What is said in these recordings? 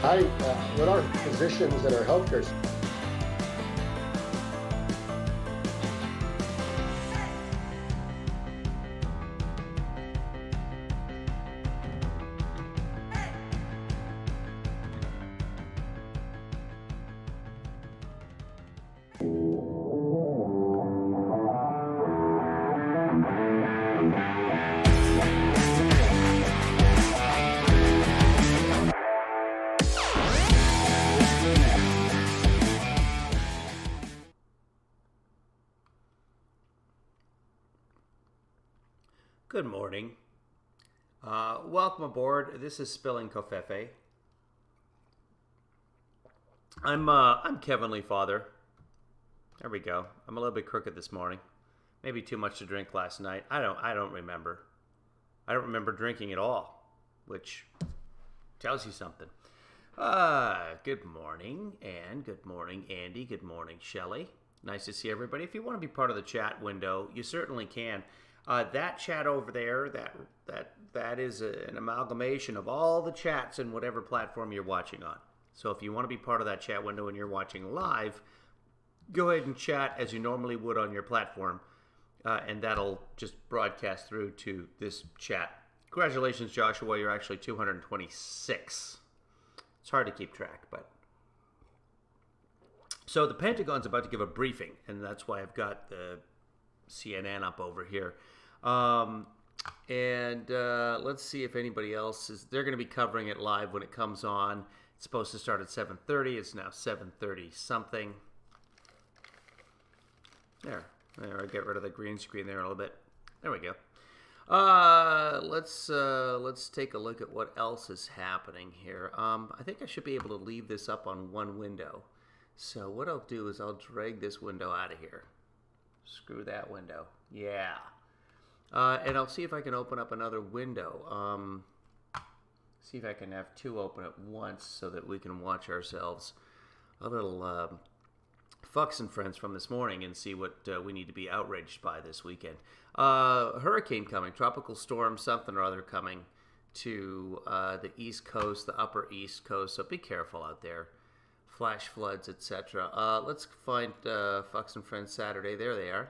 What are physicians that are healthcare? Good morning. Welcome aboard. This is Spilling COVFEFE. I'm Kevin Lee Father. There we go. I'm a little bit crooked this morning. Maybe too much to drink last night. I don't remember. I don't remember drinking at all, which tells you something. Good morning, Ann. Good morning, Andy. Good morning, Shelley. Nice to see everybody. If you want to be part of the chat window, you certainly can. That chat over there, that is an amalgamation of all the chats in whatever platform you're watching on. So if you want to be part of that chat window and you're watching live, go ahead and chat as you normally would on your platform, and that'll just broadcast through to this chat. Congratulations, Joshua. You're actually 226. It's hard to keep track, but... So the Pentagon's about to give a briefing, and that's why I've got the CNN up over here. Let's see if anybody else is. They're going to be covering it live when it comes on. It's supposed to start at 7:30. It's now 7:30 something. There. I get rid of the green screen there a little bit. There we go. Let's take a look at what else is happening here. I think I should be able to leave this up on one window. So what I'll do is I'll drag this window out of here. Screw that window. Yeah. And I'll see if I can open up another window. See if I can have two open at once so that we can watch ourselves a little Fox and Friends from this morning and see what we need to be outraged by this weekend. Hurricane coming, tropical storm, something or other coming to the East Coast, the upper East Coast. So be careful out there. Flash floods, etc. Let's find Fox and Friends Saturday. There they are.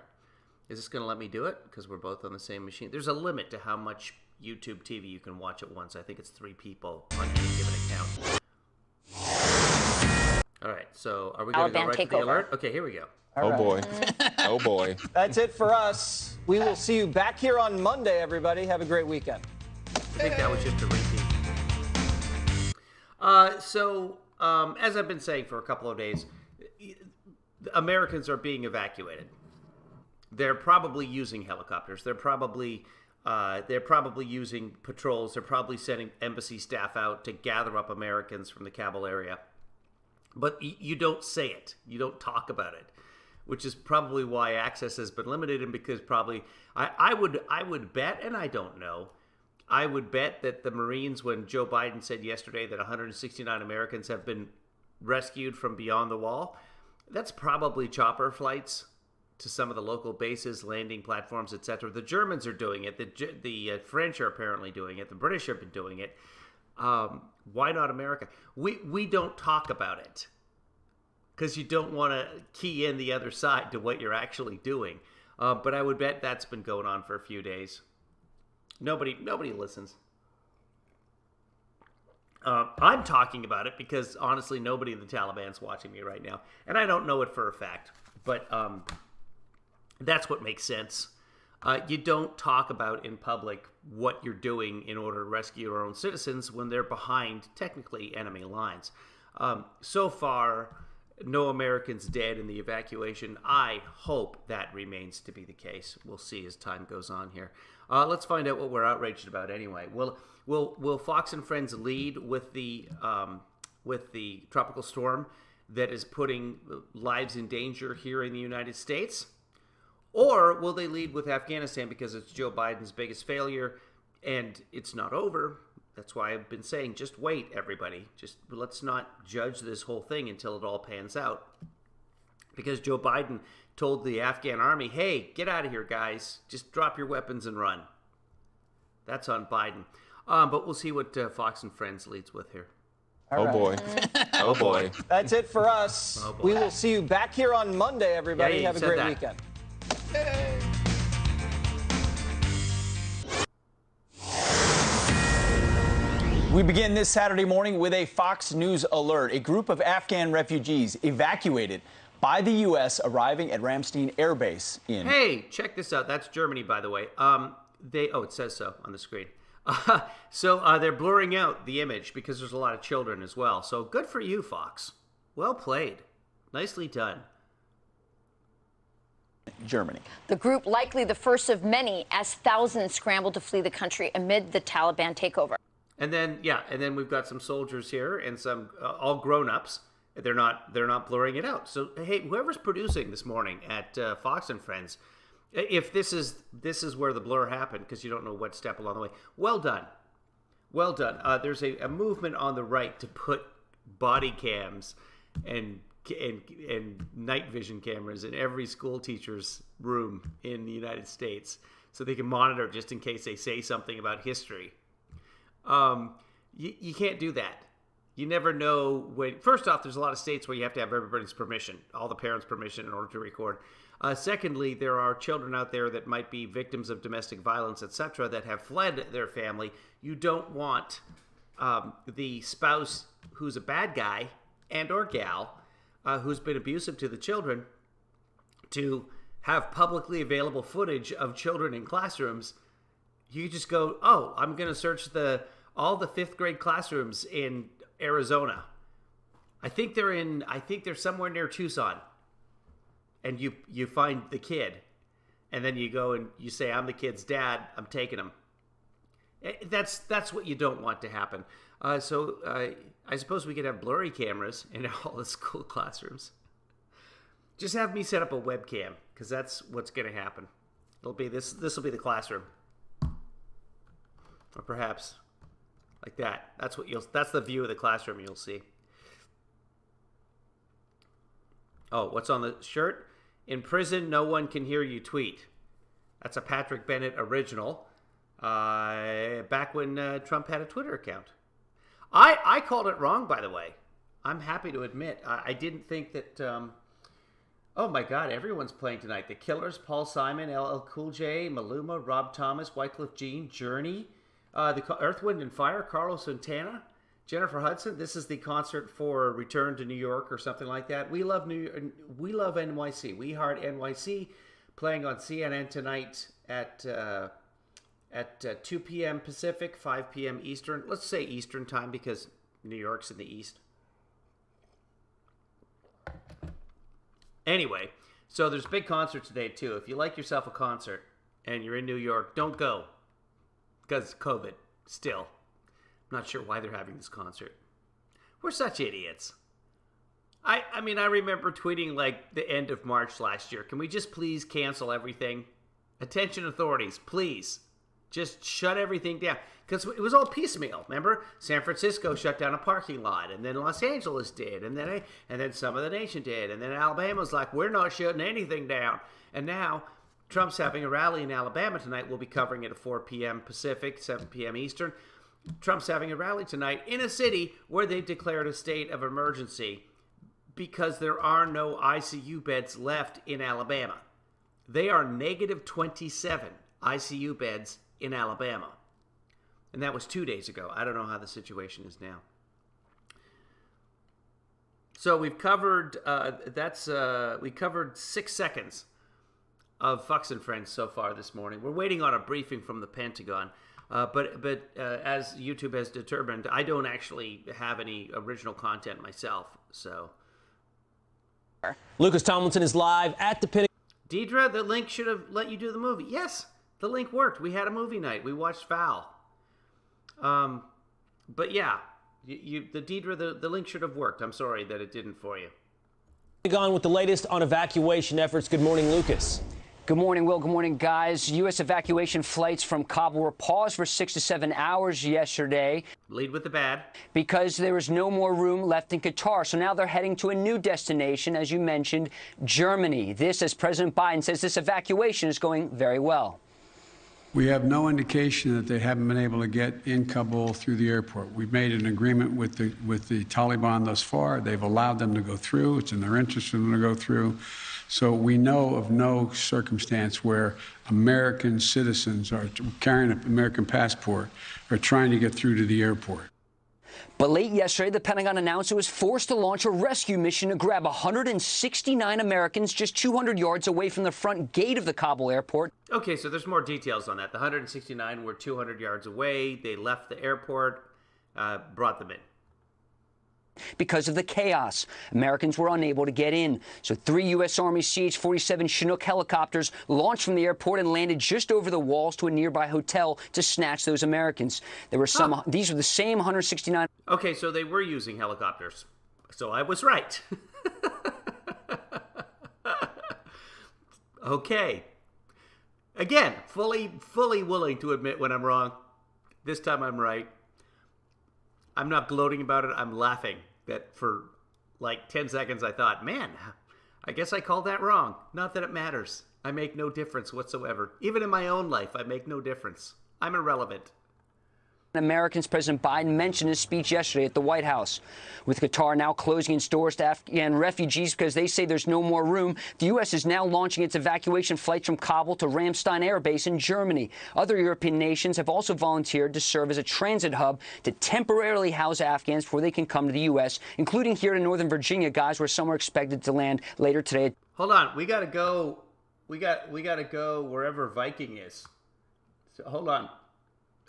Is this going to let me do it? Because we're both on the same machine. There's a limit to how much YouTube TV you can watch at once. I think it's 3 people on any given account. All right, so are we going to go right to the alert? Okay, here we go. All right. Boy. Oh, boy. That's it for us. We will see you back here on Monday, everybody. Have a great weekend. I think that was just a repeat. As I've been saying for a couple of days, Americans are being evacuated. They're probably using helicopters. They're probably using patrols. They're probably sending embassy staff out to gather up Americans from the Kabul area. But you don't say it. You don't talk about it, which is probably why access has been limited. And because probably I would bet, and I don't know, I would bet that the Marines, when Joe Biden said yesterday that 169 Americans have been rescued from beyond the wall, that's probably chopper flights to some of the local bases, landing platforms, etc. The Germans are doing it. The French are apparently doing it. The British have been doing it. Why not America? We don't talk about it because you don't want to key in the other side to what you're actually doing. But I would bet that's been going on for a few days. Nobody listens. I'm talking about it because, honestly, nobody in the Taliban's watching me right now. And I don't know it for a fact. But that's what makes sense. You don't talk about in public what you're doing in order to rescue your own citizens when they're behind, technically, enemy lines. So far, no Americans dead in the evacuation. I hope that remains to be the case. We'll see as time goes on here. Let's find out what we're outraged about anyway. Will Fox and Friends lead with the tropical storm that is putting lives in danger here in the United States? Or will they lead with Afghanistan because it's Joe Biden's biggest failure and it's not over? That's why I've been saying, just wait, everybody. Just let's not judge this whole thing until it all pans out. Because Joe Biden told the Afghan army, hey, get out of here, guys. Just drop your weapons and run. That's on Biden. But we'll see what Fox and Friends leads with here. All right. Boy. Oh boy. That's it for us. Oh, boy. We will see you back here on Monday, everybody. Yeah, you Have a said great that. weekend. We begin this Saturday morning with a Fox News alert. A group of Afghan refugees evacuated by the U.S. arriving at Ramstein Air Base in... Hey, check this out. That's Germany, by the way. It says so on the screen. So they're blurring out the image because there's a lot of children as well. So good for you, Fox. Well played. Nicely done. Germany. The group likely the first of many as thousands scrambled to flee the country amid the Taliban takeover. And then we've got some soldiers here and some all grown-ups. They're not blurring it out. So hey, whoever's producing this morning at Fox and Friends, if this is where the blur happened, because you don't know what step along the way, well done. There's a movement on the right to put body cams and night vision cameras in every school teacher's room in the United States, so they can monitor just in case they say something about history. You can't do that. You never know when. First off, there's a lot of states where you have to have everybody's permission, all the parents' permission, in order to record. Secondly, there are children out there that might be victims of domestic violence, etc., that have fled their family. You don't want the spouse who's a bad guy and or gal who's been abusive to the children to have publicly available footage of children in classrooms. You just go, oh, I'm going to search all the 5th grade classrooms in Arizona. I think they're somewhere near Tucson. And you find the kid, and then you go and you say, I'm the kid's dad, I'm taking him. That's what you don't want to happen. So I suppose we could have blurry cameras in all the school classrooms. Just have me set up a webcam, because that's what's going to happen. It'll be this will be the classroom. Or perhaps like that. That's the view of the classroom you'll see. Oh, what's on the shirt? In prison, no one can hear you tweet. That's a Patrick Bennett original. Back when Trump had a Twitter account. I called it wrong, by the way. I'm happy to admit. I didn't think that... oh my God, everyone's playing tonight. The Killers, Paul Simon, LL Cool J, Maluma, Rob Thomas, Wycliffe Jean, Journey, the Earth, Wind and Fire, Carlos Santana, Jennifer Hudson. This is the concert for Return to New York or something like that. We love NYC. We Heart NYC, playing on CNN tonight at 2 p.m. Pacific, 5 p.m. Eastern. Let's say Eastern time because New York's in the East. Anyway, so there's a big concert today too. If you like yourself a concert and you're in New York, don't go because COVID still. I'm not sure why they're having this concert. We're such idiots. I mean, I remember tweeting like the end of March last year. Can we just please cancel everything? Attention authorities, please. Just shut everything down. Because it was all piecemeal, remember? San Francisco shut down a parking lot, and then Los Angeles did, and then some of the nation did, and then Alabama's like, we're not shutting anything down. And now Trump's having a rally in Alabama tonight. We'll be covering it at 4 p.m. Pacific, 7 p.m. Eastern. Trump's having a rally tonight in a city where they declared a state of emergency because there are no ICU beds left in Alabama. They are negative 27 ICU beds in Alabama. And that was 2 days ago. I don't know how the situation is now. So we've covered, we covered 6 seconds of Fox and Friends so far this morning. We're waiting on a briefing from the Pentagon. But as YouTube has determined, I don't actually have any original content myself. So, Lucas Tomlinson is live at the Pentagon. Deidre, the link should have let you do the movie. Yes, the link worked. We had a movie night. We watched Foul. But yeah, Deidre, the link should have worked. I'm sorry that it didn't for you. Pentagon with the latest on evacuation efforts. Good morning, Lucas. Good morning, Will. Good morning, guys. U.S. evacuation flights from Kabul were paused for 6 to 7 hours yesterday. Lead with the bad. Because there was no more room left in Qatar. So now they're heading to a new destination, as you mentioned, Germany. This, as President Biden says, this evacuation is going very well. We have no indication that they haven't been able to get in Kabul through the airport. We've made an agreement with the Taliban thus far. They've allowed them to go through. It's in their interest for them to go through. So we know of no circumstance where American citizens are carrying an American passport are trying to get through to the airport. But late yesterday, the Pentagon announced it was forced to launch a rescue mission to grab 169 Americans just 200 yards away from the front gate of the Kabul airport. Okay, so there's more details on that. The 169 were 200 yards away. They left the airport, brought them in. Because of the chaos, Americans were unable to get in. So 3 U.S. Army CH-47 Chinook helicopters launched from the airport and landed just over the walls to a nearby hotel to snatch those Americans. There were some. These were the same 169. Okay, so they were using helicopters. So I was right. Okay. Again, fully willing to admit when I'm wrong. This time I'm right. I'm not gloating about it. I'm laughing that for like 10 seconds I thought, man, I guess I called that wrong. Not that it matters. I make no difference whatsoever. Even in my own life, I make no difference. I'm irrelevant. Americans, President Biden mentioned in his speech yesterday at the White House. With Qatar now closing its doors to Afghan refugees because they say there's no more room, the U.S. is now launching its evacuation flights from Kabul to Ramstein Air Base in Germany. Other European nations have also volunteered to serve as a transit hub to temporarily house Afghans before they can come to the U.S., including here to Northern Virginia, guys, where some are expected to land later today. Hold on, we gotta go. We gotta go wherever Viking is. So, hold on.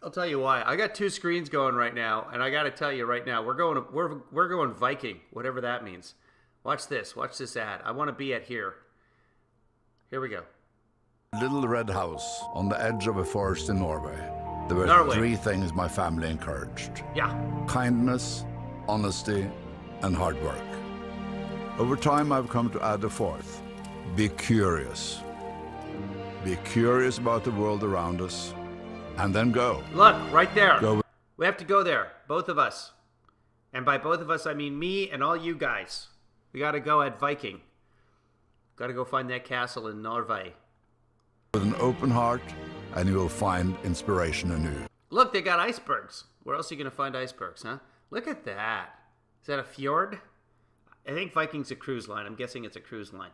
I'll tell you why. I got 2 screens going right now, and I got to tell you right now, we're going Viking, whatever that means. Watch this ad. I want to be at here. Here we go. Little red house on the edge of a forest in Norway. There were Norway. 3 things my family encouraged. Yeah. Kindness, honesty, and hard work. Over time, I've come to add a 4th. Be curious. Be curious about the world around us. And then go. Look, right there. Go. We have to go there, both of us. And by both of us, I mean me and all you guys. We got to go at Viking. Got to go find that castle in Norway. With an open heart, and you will find inspiration anew. Look, they got icebergs. Where else are you going to find icebergs, huh? Look at that. Is that a fjord? I think Viking's a cruise line. I'm guessing it's a cruise line.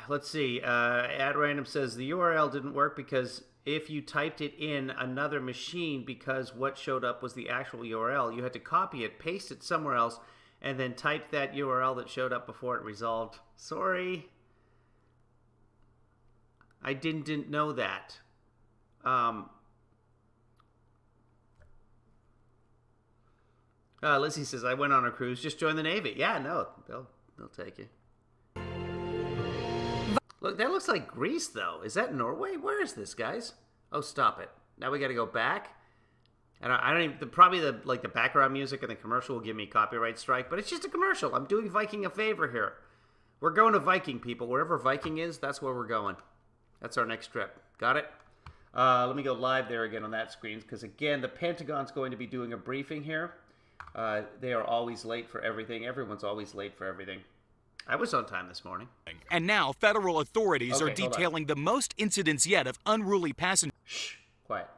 Let's see. At random says the URL didn't work because if you typed it in another machine because what showed up was the actual URL, you had to copy it, paste it somewhere else, and then type that URL that showed up before it resolved. Sorry. I didn't know that. Lizzie says, I went on a cruise. Just join the Navy. Yeah, no, they'll take you. Look, that looks like Greece, though. Is that Norway? Where is this, guys? Oh, stop it. Now we got to go back. And I don't even, probably the background music and the commercial will give me a copyright strike, but it's just a commercial. I'm doing Viking a favor here. We're going to Viking, people. Wherever Viking is, that's where we're going. That's our next trip. Got it? Let me go live there again on that screen, because again, the Pentagon's going to be doing a briefing here. They are always late for everything. Everyone's always late for everything. I was on time this morning. And now federal authorities are detailing the most incidents yet of unruly passengers. Shh, quiet.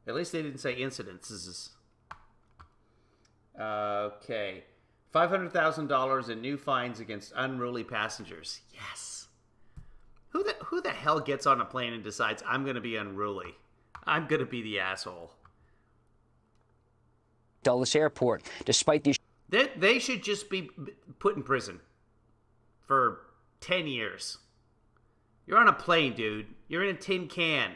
At least they didn't say incidences. Okay. $500,000 in new fines against unruly passengers. Yes. Who the hell gets on a plane and decides I'm going to be unruly? I'm going to be the asshole. Dulles Airport, despite these. They should just be put in prison for 10 years. You're on a plane, dude. You're in a tin can,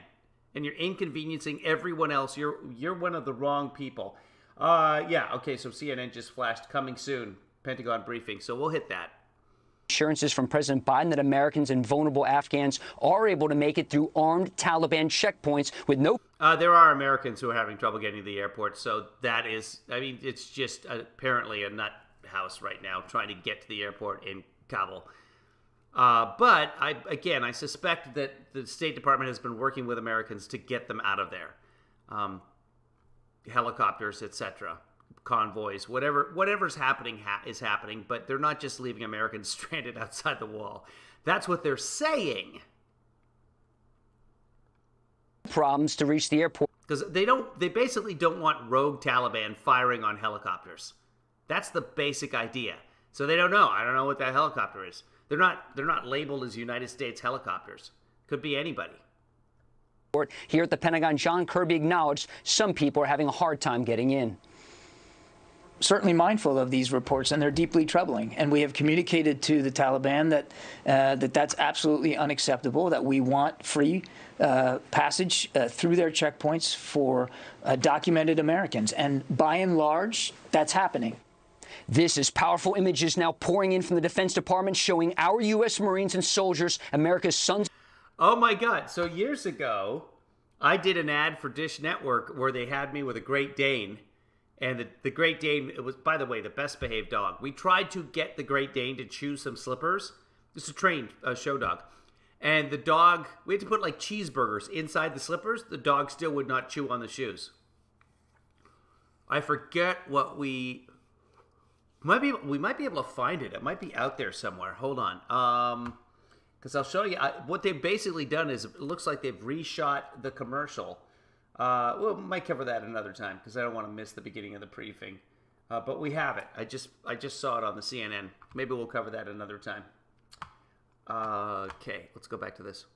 and you're inconveniencing everyone else. You're one of the wrong people. Yeah, okay, so CNN just flashed, coming soon, Pentagon briefing, so we'll hit that. Assurances from President Biden that Americans and vulnerable Afghans are able to make it through armed Taliban checkpoints with no... There are Americans who are having trouble getting to the airport, so that is, I mean, it's just apparently a nut house right now trying to get to the airport in Kabul. But, I suspect that the State Department has been working with Americans to get them out of there. Helicopters, etc., convoys, whatever's happening is happening, but they're not just leaving Americans stranded outside the wall. That's what they're saying. problems to reach the airport. Because they basically don't want rogue Taliban firing on helicopters. That's the basic idea. So they don't know. I don't know what that helicopter is. They're not labeled as United States helicopters. Could be anybody. Here at the Pentagon, John Kirby acknowledged some people are having a hard time getting in. Certainly mindful of these reports, and they're deeply troubling. And we have communicated to the Taliban that that's absolutely unacceptable, that we want free passage through their checkpoints for documented Americans. And by and large, that's happening. This is powerful images now pouring in from the Defense Department showing our U.S. Marines and soldiers, America's sons. Oh my God. So years ago, I did an ad for Dish Network where they had me with a Great Dane. And the Great Dane, it was, by the way, the best behaved dog. We tried to get the Great Dane to chew some slippers. It's a trained show dog. And the dog, we had to put like cheeseburgers inside the slippers. The dog still would not chew on the shoes. I forget what we might be able to find it. It might be out there somewhere. Hold on. Because I'll show you. What they've basically done is it looks like they've reshot the commercial. We might cover that another time because I don't want to miss the beginning of the briefing. But we have it. I just saw it on the CNN. Maybe we'll cover that another time. Okay, let's go back to this.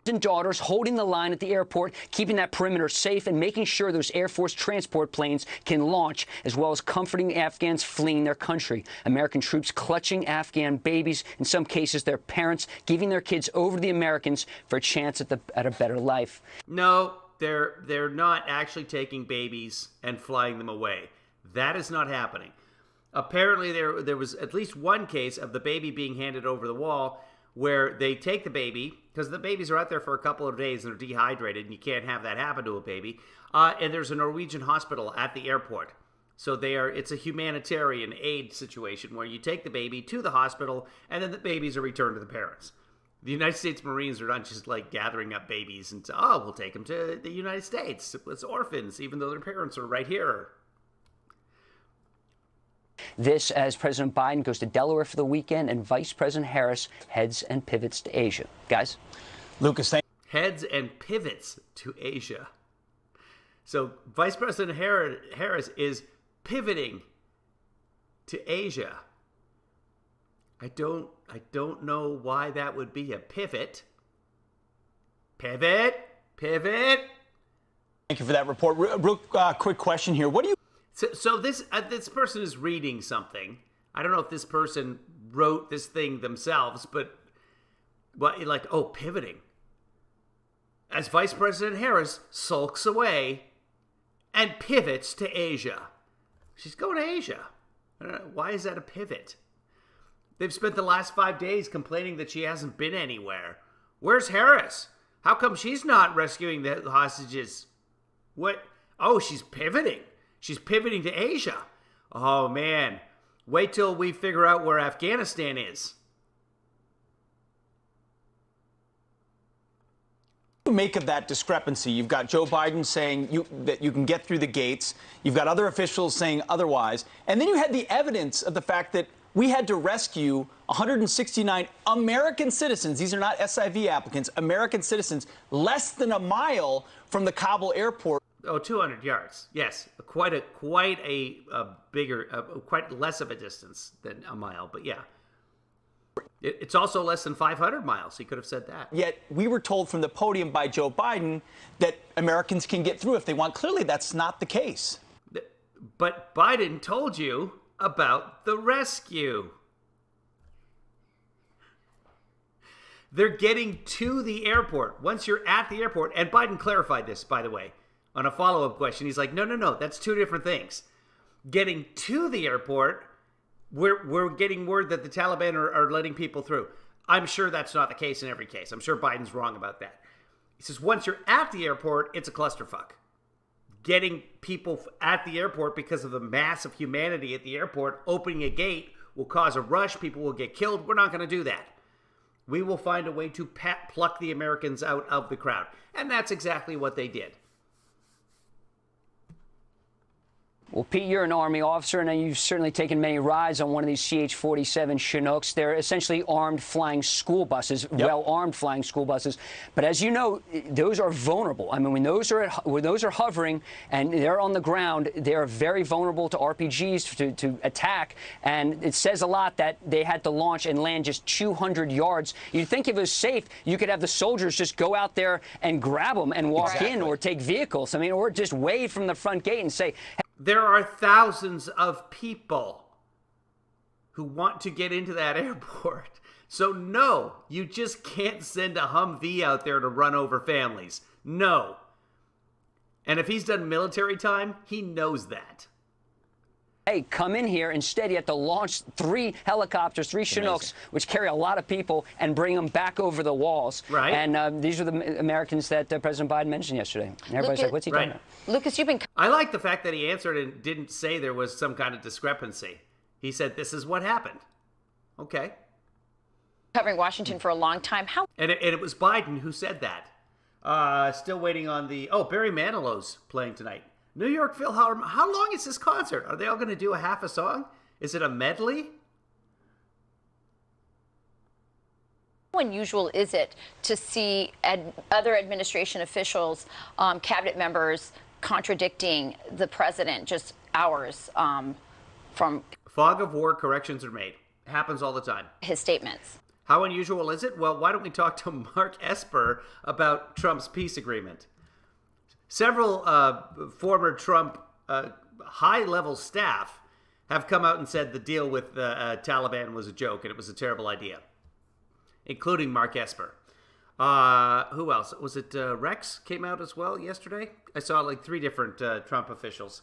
And daughters holding the line at the airport, keeping that perimeter safe and making sure those Air Force transport planes can launch, as well as comforting Afghans fleeing their country. American troops clutching Afghan babies, in some cases their parents, giving their kids over to the Americans for a chance at a better life. No, they're not actually taking babies and flying them away. That is not happening. Apparently there was at least one case of the baby being handed over the wall where they take the baby, because the babies are out there for a couple of days and they're dehydrated, and you can't have that happen to a baby. And there's a Norwegian hospital at the airport. So it's a humanitarian aid situation where you take the baby to the hospital, and then the babies are returned to the parents. The United States Marines are not just like gathering up babies and we'll take them to the United States. It's orphans, even though their parents are right here. This as President Biden goes to Delaware for the weekend and Vice President Harris heads and pivots to Asia. Guys? Lucas, heads and pivots to Asia. So Vice President Harris is pivoting to Asia. I don't know why that would be a pivot. Pivot. Thank you for that report. Real quick question here. What do you... So this person is reading something. I don't know if this person wrote this thing themselves, but pivoting. As Vice President Harris sulks away and pivots to Asia. She's going to Asia. I don't know, why is that a pivot? They've spent the last 5 days complaining that she hasn't been anywhere. Where's Harris? How come she's not rescuing the hostages? What? Oh, she's pivoting. She's pivoting to Asia. Oh, man. Wait till we figure out where Afghanistan is. What do you make of that discrepancy? You've got Joe Biden saying that you can get through the gates. You've got other officials saying otherwise. And then you had the evidence of the fact that we had to rescue 169 American citizens. These are not SIV applicants, American citizens, less than a mile from the Kabul airport. Oh, 200 yards. Yes, quite less of a distance than a mile, but yeah. It's also less than 500 miles. He could have said that. Yet we were told from the podium by Joe Biden that Americans can get through if they want. Clearly, that's not the case. But Biden told you about the rescue. They're getting to the airport. Once you're at the airport, and Biden clarified this, by the way, on a follow-up question. He's like, no, that's two different things. Getting to the airport, we're getting word that the Taliban are letting people through. I'm sure that's not the case in every case. I'm sure Biden's wrong about that. He says once you're at the airport, it's a clusterfuck. Getting people at the airport because of the mass of humanity at the airport, opening a gate will cause a rush. People will get killed. We're not going to do that. We will find a way to pluck the Americans out of the crowd. And that's exactly what they did. Well, Pete, you're an Army officer, and you've certainly taken many rides on one of these CH-47 Chinooks. They're essentially armed flying school buses, well-armed flying school buses. But as you know, those are vulnerable. I mean, when those are hovering and they're on the ground, they are very vulnerable to RPGs to attack. And it says a lot that they had to launch and land just 200 yards. You'd think if it was safe, you could have the soldiers just go out there and grab them and walk in, or take vehicles. I mean, or just wave from the front gate and say, there are thousands of people who want to get into that airport. So no, you just can't send a Humvee out there to run over families. No. And if he's done military time, he knows that. Hey, come in here. Instead, you have to launch 3 helicopters, 3 Chinooks, which carry a lot of people, and bring them back over the walls. Right. And these are the Americans that President Biden mentioned yesterday. And everybody's like, what's he talking about? Lucas, you've been... I like the fact that he answered and didn't say there was some kind of discrepancy. He said, this is what happened. Okay. covering Washington for a long time. How? And it was Biden who said that. Still waiting on the... Oh, Barry Manilow's playing tonight. New York Philharmonic. How long is this concert? Are they all going to do a half a song? Is it a medley? How unusual is it to see other administration officials, cabinet members, contradicting the president just hours from... Fog of war, corrections are made. Happens all the time. His statements. How unusual is it? Well, why don't we talk to Mark Esper about Trump's peace agreement? Several former Trump high-level staff have come out and said the deal with the Taliban was a joke and it was a terrible idea, including Mark Esper. Who else? Was it Rex came out as well yesterday? I saw like 3 different Trump officials.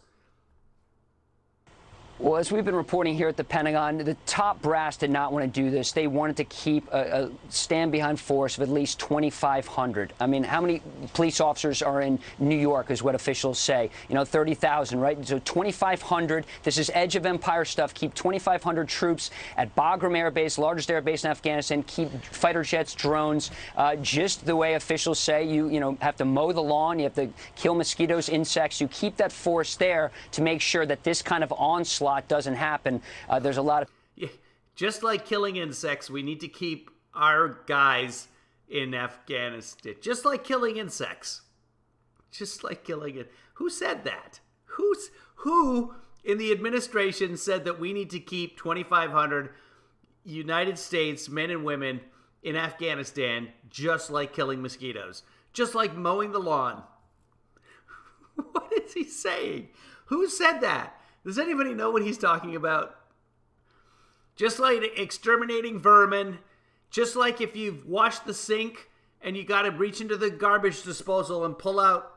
Well, as we've been reporting here at the Pentagon, the top brass did not want to do this. They wanted to keep a stand-behind force of at least 2,500. I mean, how many police officers are in New York is what officials say. 30,000, right? So 2,500. This is edge of empire stuff. Keep 2,500 troops at Bagram Air Base, largest air base in Afghanistan. Keep fighter jets, drones. Just the way officials say, you have to mow the lawn. You have to kill mosquitoes, insects. You keep that force there to make sure that this kind of onslaught doesn't happen. There's a lot of... Yeah, just like killing insects, we need to keep our guys in Afghanistan. Just like killing insects. Just like killing it. Who said that? Who in the administration said that we need to keep 2,500 United States men and women in Afghanistan just like killing mosquitoes? Just like mowing the lawn. What is he saying? Who said that? Does anybody know what he's talking about? Just like exterminating vermin, just like if you've washed the sink and you got to reach into the garbage disposal and pull out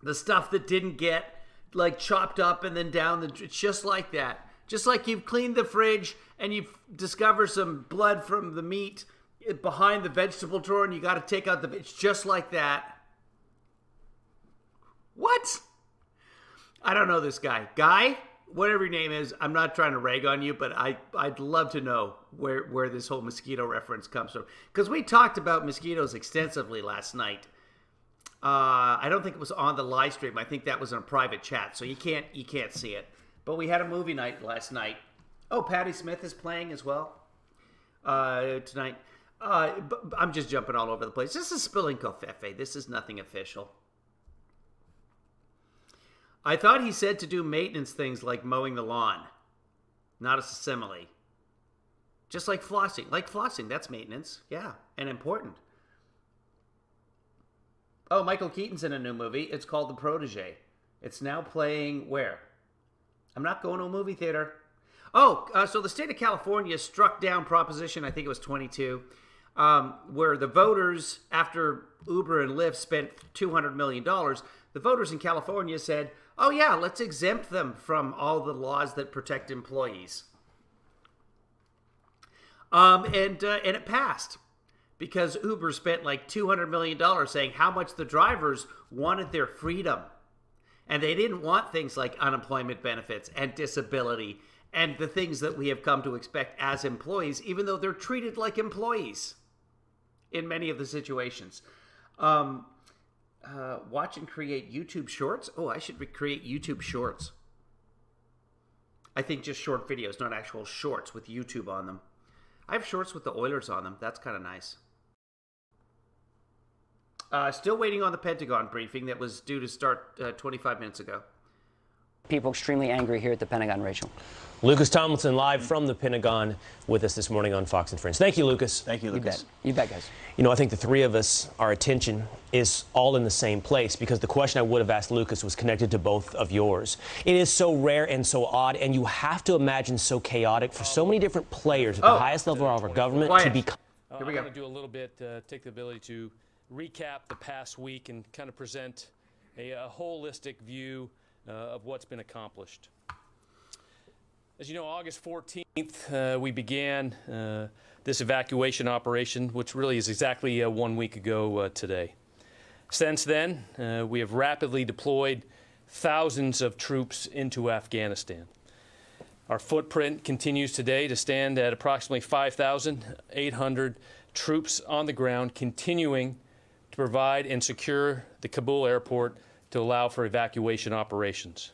the stuff that didn't get like chopped up and then down it's just like that. Just like you've cleaned the fridge and you discover some blood from the meat behind the vegetable drawer and you got to take out it's just like that. What? I don't know this guy. Guy, whatever your name is, I'm not trying to rag on you, but I'd love to know where this whole mosquito reference comes from. Because we talked about mosquitoes extensively last night. I don't think it was on the live stream. I think that was in a private chat, so you can't see it. But we had a movie night last night. Oh, Patti Smith is playing as well tonight. But I'm just jumping all over the place. This is Spilling COVFEFE. This is nothing official. I thought he said to do maintenance things like mowing the lawn. Not a simile. Just like flossing. Like flossing, that's maintenance. Yeah, and important. Oh, Michael Keaton's in a new movie. It's called The Protege. It's now playing where? I'm not going to a movie theater. Oh, so the state of California struck down Proposition, I think it was 22, where the voters, after Uber and Lyft spent $200 million, the voters in California said, oh yeah, let's exempt them from all the laws that protect employees. And it passed because Uber spent like $200 million saying how much the drivers wanted their freedom. And they didn't want things like unemployment benefits and disability and the things that we have come to expect as employees, even though they're treated like employees in many of the situations. Watch and create YouTube shorts. Oh, I should create YouTube shorts. I think just short videos, not actual shorts with YouTube on them. I have shorts with the Oilers on them. That's kind of nice. Still waiting on the Pentagon briefing that was due to start 25 minutes ago. People extremely angry here at the Pentagon, Rachel. Lucas Tomlinson live from the Pentagon with us this morning on Fox and Friends. Thank you, Lucas. Thank you, Lucas. You bet, guys. You know, I think the three of us, our attention is all in the same place because the question I would have asked Lucas was connected to both of yours. It is so rare and so odd, and you have to imagine so chaotic for so many different players at the highest level of our government to be. Here we go. I'm going to do a little bit, take the ability to recap the past week and kind of present a holistic view of what's been accomplished. As you know, August 14th, we began this evacuation operation, which really is exactly 1 week ago today. Since then, we have rapidly deployed thousands of troops into Afghanistan. Our footprint continues today to stand at approximately 5,800 troops on the ground, continuing to provide and secure the Kabul airport to allow for evacuation operations.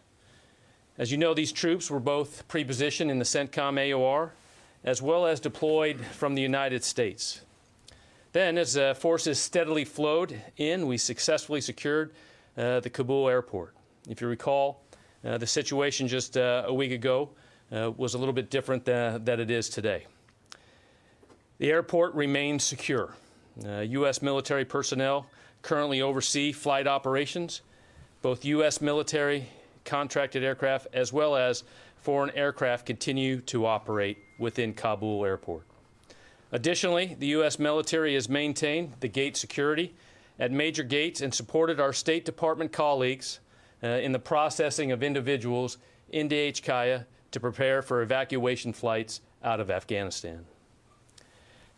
As you know, these troops were both pre-positioned in the CENTCOM AOR as well as deployed from the United States. Then, as forces steadily flowed in, we successfully secured the Kabul airport. If you recall, the situation just a week ago was a little bit different than it is today. The airport remains secure. U.S. military personnel currently oversee flight operations. Both U.S. military contracted aircraft as well as foreign aircraft continue to operate within Kabul airport. Additionally, the U.S. military has maintained the gate security at major gates and supported our State Department colleagues in the processing of individuals into HKIA to prepare for evacuation flights out of Afghanistan.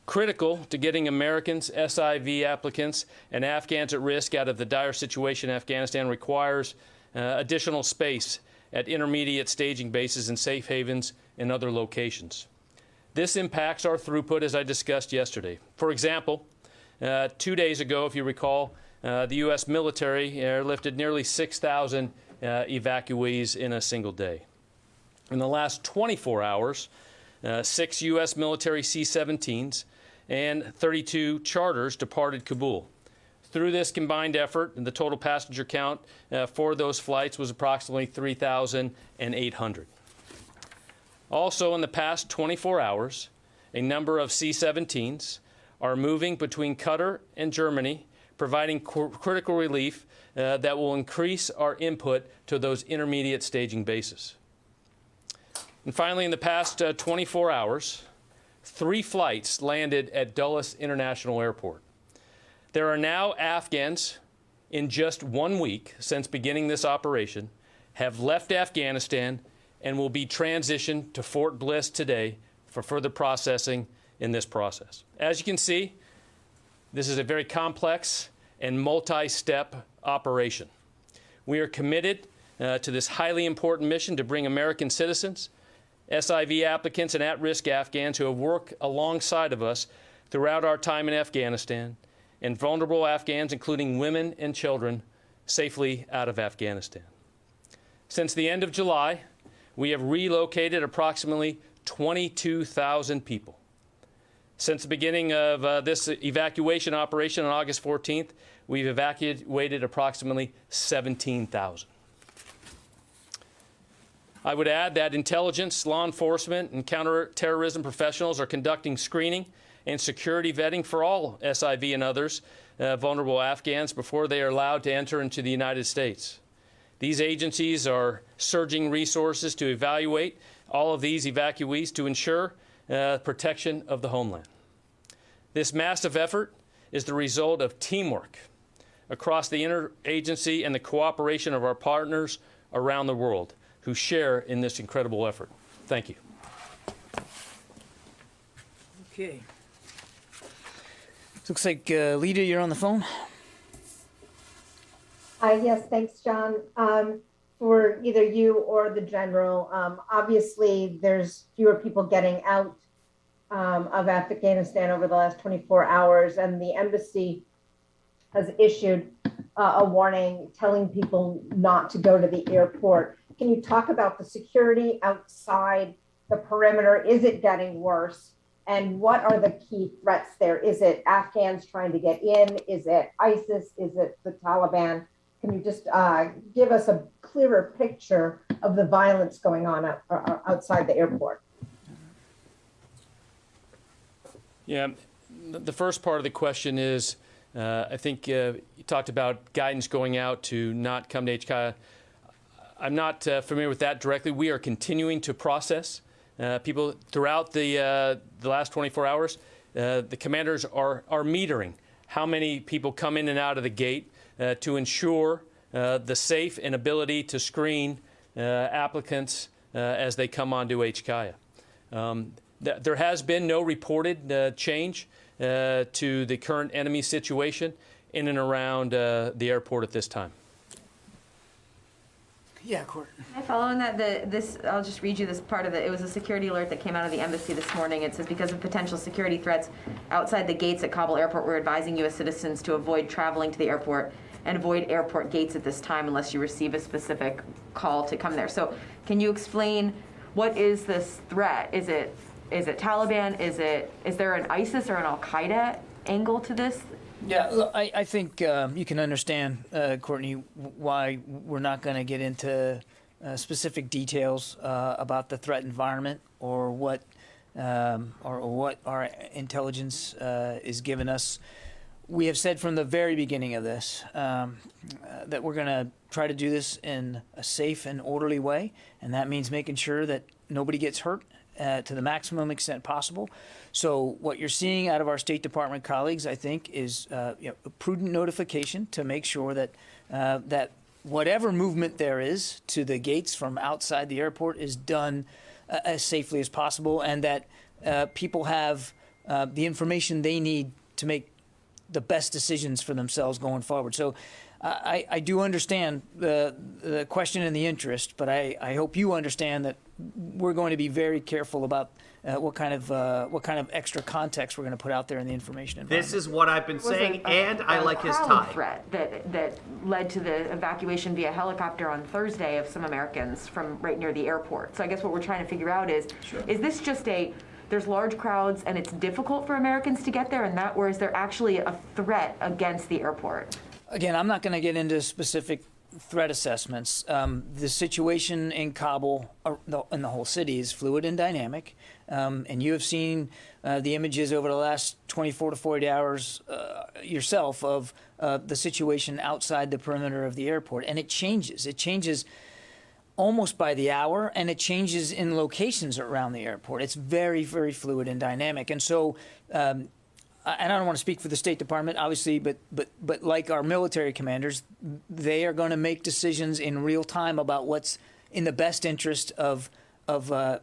Critical to getting Americans, SIV applicants, and Afghans at risk out of the dire situation in Afghanistan requires additional space at intermediate staging bases and safe havens and other locations. This impacts our throughput, as I discussed yesterday. For example, 2 days ago, if you recall, the U.S. military airlifted nearly 6,000 evacuees in a single day. In the last 24 hours, 6 U.S. military C-17s and 32 charters departed Kabul. Through this combined effort, the total passenger count for those flights was approximately 3,800. Also, in the past 24 hours, a number of C-17s are moving between Qatar and Germany, providing critical relief that will increase our input to those intermediate staging bases. And finally, in the past 24 hours, 3 flights landed at Dulles International Airport. There are now Afghans in just 1 week since beginning this operation have left Afghanistan and will be transitioned to Fort Bliss today for further processing in this process. As you can see, this is a very complex and multi-step operation. We are committed to this highly important mission to bring American citizens, SIV applicants, and at-risk Afghans who have worked alongside of us throughout our time in Afghanistan, and vulnerable Afghans, including women and children, safely out of Afghanistan. Since the end of July, we have relocated approximately 22,000 people. Since the beginning of this evacuation operation on August 14th, we've evacuated approximately 17,000. I would add that intelligence, law enforcement, and counterterrorism professionals are conducting screening and security vetting for all SIV and others vulnerable Afghans before they are allowed to enter into the United States. These agencies are surging resources to evaluate all of these evacuees to ensure protection of the homeland. This massive effort is the result of teamwork across the interagency and the cooperation of our partners around the world who share in this incredible effort. Thank you. Okay. Looks like, Lita, you're on the phone. Yes, thanks, John. For either you or the general, obviously there's fewer people getting out of Afghanistan over the last 24 hours, and the embassy has issued a warning telling people not to go to the airport. Can you talk about the security outside the perimeter? Is it getting worse? And what are the key threats there? Is it Afghans trying to get in? Is it ISIS? Is it the Taliban? Can you just give us a clearer picture of the violence going on outside the airport? Yeah, the first part of the question is, I think you talked about guidance going out to not come to HKIA. I'm not familiar with that directly. We are continuing to process people throughout the last 24 hours. The commanders are metering how many people come in and out of the gate to ensure the safe and ability to screen applicants as they come onto HKIA. There has been no reported change to the current enemy situation in and around the airport at this time. Yeah, Court. I follow on that. I'll just read you this part of it. It was a security alert that came out of the embassy this morning. It says, because of potential security threats outside the gates at Kabul airport, we're advising U.S. citizens to avoid traveling to the airport and avoid airport gates at this time unless you receive a specific call to come there. So can you explain what is this threat? Is it Taliban? Is there an ISIS or an Al-Qaeda angle to this? Yeah, look, I think you can understand, Courtney, why we're not going to get into specific details about the threat environment or what our intelligence is giving us. We have said from the very beginning of this that we're going to try to do this in a safe and orderly way, and that means making sure that nobody gets hurt to the maximum extent possible. So what you're seeing out of our State Department colleagues, I think, is a prudent notification to make sure that that whatever movement there is to the gates from outside the airport is done as safely as possible, and that people have the information they need to make the best decisions for themselves going forward. So I do understand the question and the interest, but I hope you understand that we're going to be very careful about what kind of extra context we're going to put out there in the information environment. This is what I've been saying, and I like his tie. Threat that led to the evacuation via helicopter on Thursday of some Americans from right near the airport. So I guess what we're trying to figure out is this just there's large crowds and it's difficult for Americans to get there, or is there actually a threat against the airport? Again, I'm not going to get into specific threat assessments. The situation in Kabul and the whole city is fluid and dynamic, and you have seen the images over the last 24 to 48 hours yourself of the situation outside the perimeter of the airport, and it changes. It changes almost by the hour, and it changes in locations around the airport. It's very, very fluid and dynamic, and so. And I don't want to speak for the State Department, obviously, but like our military commanders, they are going to make decisions in real time about what's in the best interest of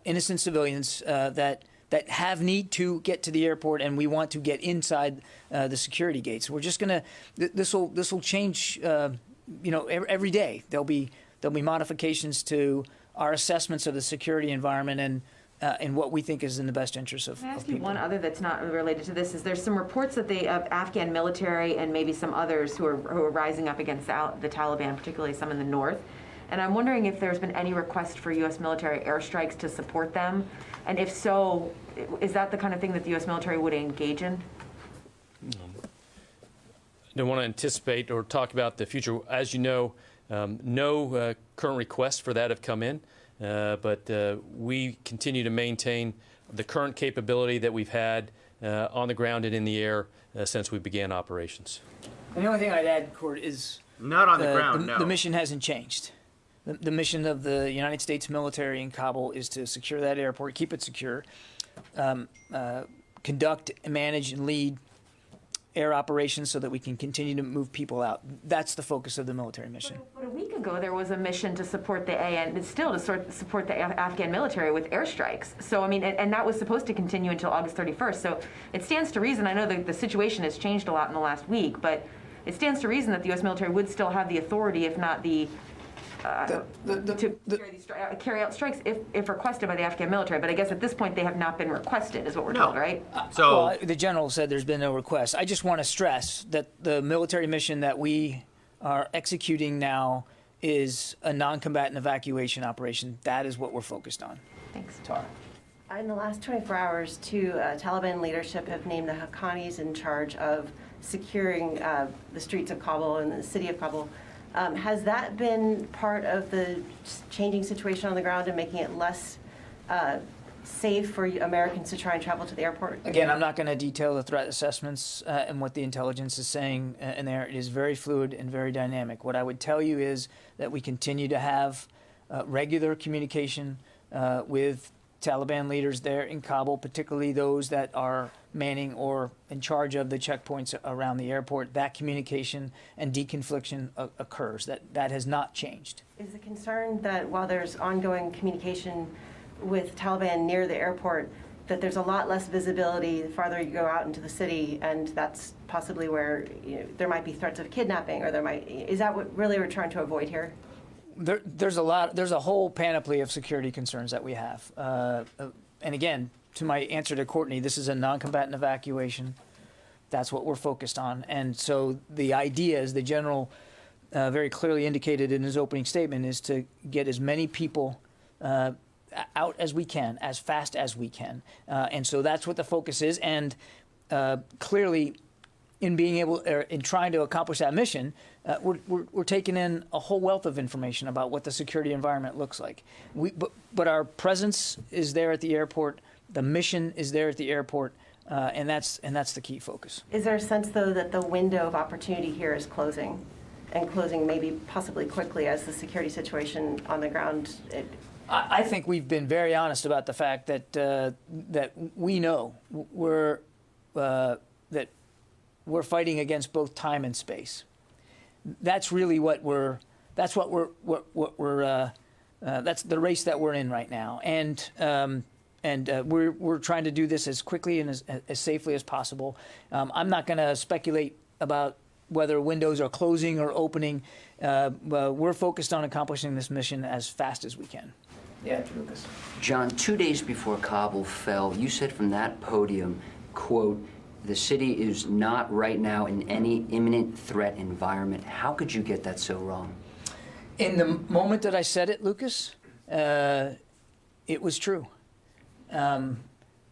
innocent civilians that have need to get to the airport, and we want to get inside the security gates. We're just going to this will change, every day. There'll be modifications to our assessments of the security environment and what we think is in the best interest of people. Can I ask you one other that's not related to this? Is there's some reports that of Afghan military and maybe some others who are rising up against the Taliban, particularly some in the north. And I'm wondering if there's been any request for U.S. military airstrikes to support them. And if so, is that the kind of thing that the U.S. military would engage in? I don't want to anticipate or talk about the future. As you know, no current requests for that have come in. But we continue to maintain the current capability that we've had on the ground and in the air since we began operations. And the only thing I'd add, Court, is not on the ground. No, the mission hasn't changed. The mission of the United States military in Kabul is to secure that airport, keep it secure, conduct, manage, and lead air operations so that we can continue to move people out. That's the focus of the military mission. But a week ago, there was a mission to support the support the Afghan military with airstrikes. So, I mean, and that was supposed to continue until August 31st. So it stands to reason, I know the situation has changed a lot in the last week, but it stands to reason that the U.S. military would still have the authority, if not to carry out strikes if requested by the Afghan military. But I guess at this point they have not been requested, is what we're told, right? Well, the general said there's been no request. I just want to stress that the military mission that we are executing now is a non-combatant evacuation operation. That is what we're focused on. Thanks. Tara. In the last 24 hours, two Taliban leadership have named the Haqqanis in charge of securing the streets of Kabul and the city of Kabul. Has that been part of the changing situation on the ground and making it less safe for Americans to try and travel to the airport? Again, I'm not going to detail the threat assessments and what the intelligence is saying in there. It is very fluid and very dynamic. What I would tell you is that we continue to have regular communication with Taliban leaders there in Kabul, particularly those that are manning or in charge of the checkpoints around the airport. That communication and deconfliction occurs. That has not changed. Is the concern that while there's ongoing communication with Taliban near the airport, that there's a lot less visibility the farther you go out into the city, and that's possibly where there might be threats of kidnapping, or is that what really we're trying to avoid here? There's a whole panoply of security concerns that we have. And again, to my answer to Courtney, this is a non-combatant evacuation. That's what we're focused on. And so the idea, as the general very clearly indicated in his opening statement, is to get as many people out as we can, as fast as we can. And so that's what the focus is. And clearly, in trying to accomplish that mission, we're taking in a whole wealth of information about what the security environment looks like. But our presence is there at the airport. The mission is there at the airport, and that's the key focus. Is there a sense, though, that the window of opportunity here is closing, and closing maybe possibly quickly as the security situation on the ground? I think we've been very honest about the fact that we know that we're fighting against both time and space. That's really that's the race that we're in right now. And we're trying to do this as quickly and as safely as possible. I'm not going to speculate about whether windows are closing or opening. We're focused on accomplishing this mission as fast as we can. Yeah, Lucas. John, 2 days before Kabul fell, you said from that podium, quote, "The city is not right now in any imminent threat environment." How could you get that so wrong? In the moment that I said it, Lucas, it was true. And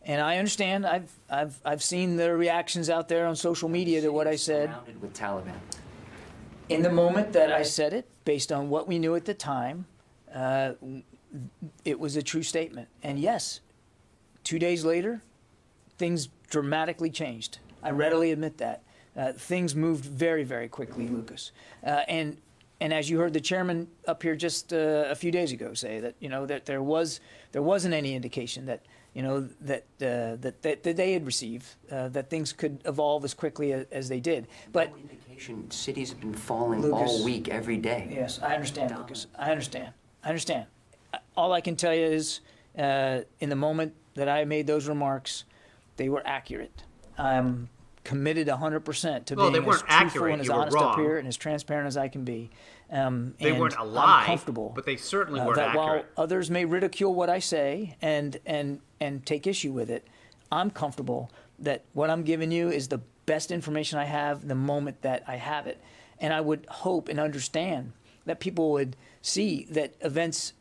I understand. I've seen the reactions out there on social media to what I said. Surrounded with Taliban. In the moment that I said it, based on what we knew at the time, it was a true statement. And yes, 2 days later, things dramatically changed. I readily admit that. Things moved very, very quickly, Lucas. And as you heard the chairman up here just a few days ago say that that there wasn't any indication that that they had received that things could evolve as quickly as they did. But no indication. Cities have been falling Lucas, all week, every day. Yes, I understand, Lucas. I understand. All I can tell you is, in the moment that I made those remarks, they were accurate. I'm committed 100% to being as truthful and as honest up here and as transparent as I can be. They weren't a lie, I'm comfortable, but they certainly weren't that accurate. While others may ridicule what I say and take issue with it, I'm comfortable that what I'm giving you is the best information I have the moment that I have it. And I would hope and understand that people would see that events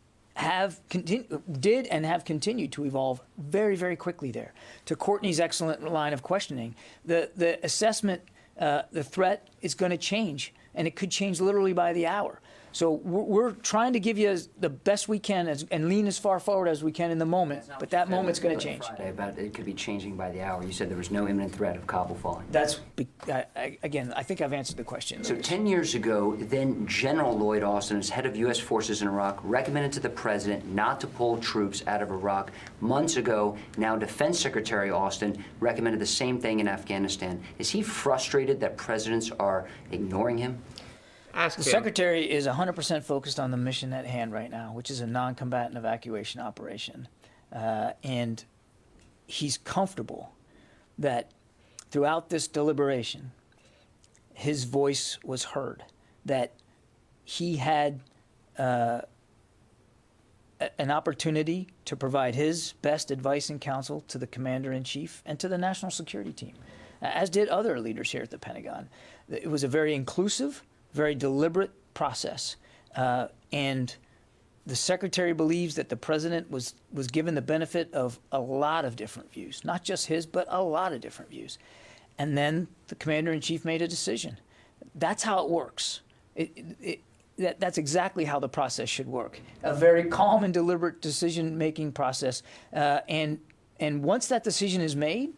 did and have continued to evolve very, very quickly there. To Courtney's excellent line of questioning, the assessment, the threat is going to change, and it could change literally by the hour. So we're trying to give you the best we can and lean as far forward as we can in the moment, but that moment's going to change. Friday about it could be changing by the hour. You said there was no imminent threat of Kabul falling. Again, I think I've answered the question. So 10 years ago, then General Lloyd Austin, as head of U.S. forces in Iraq, recommended to the president not to pull troops out of Iraq. Months ago, now Defense Secretary Austin recommended the same thing in Afghanistan. Is he frustrated that presidents are ignoring him? The Secretary is 100% focused on the mission at hand right now, which is a non-combatant evacuation operation. And he's comfortable that throughout this deliberation, his voice was heard, that he had an opportunity to provide his best advice and counsel to the Commander-in-Chief and to the National Security Team, as did other leaders here at the Pentagon. It was a very inclusive very deliberate process. And the Secretary believes that the President was given the benefit of a lot of different views, not just his, but a lot of different views. And then the Commander-in-Chief made a decision. That's how it works. That's exactly how the process should work. A very calm and deliberate decision-making process. And once that decision is made,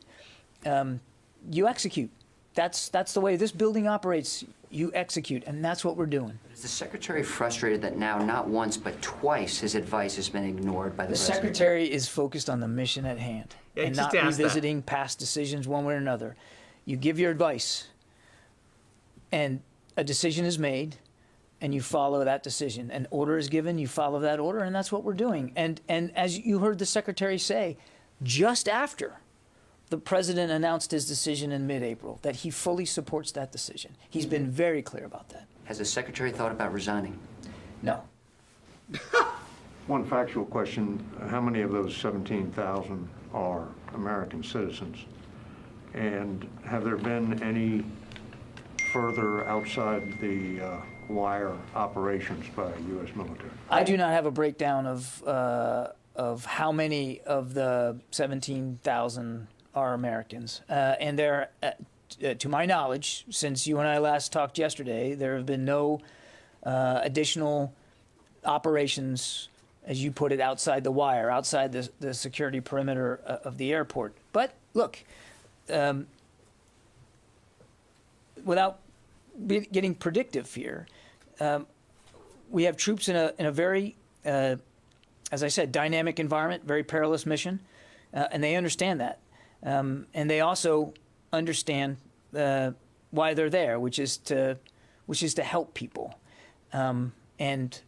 you execute. That's the way this building operates. You execute, and that's what we're doing. Is the Secretary frustrated that now, not once, but twice, his advice has been ignored by the President? The Secretary is focused on the mission at hand and not revisiting past decisions one way or another. You give your advice, and a decision is made, and you follow that decision. An order is given, you follow that order, and that's what we're doing. And as you heard the Secretary say, just after the President announced his decision in mid-April, that he fully supports that decision. He's been very clear about that. Has the Secretary thought about resigning? No. One factual question. How many of those 17,000 are American citizens? And have there been any further outside the wire operations by U.S. military? I do not have a breakdown of how many of the 17,000 are Americans. And there, to my knowledge, since you and I last talked yesterday, there have been no additional operations, as you put it, outside the wire, outside the security perimeter of the airport. But look, without getting predictive here, we have troops in a very, as I said, dynamic environment, very perilous mission, and they understand that. And they also understand why they're there, which is to help people. And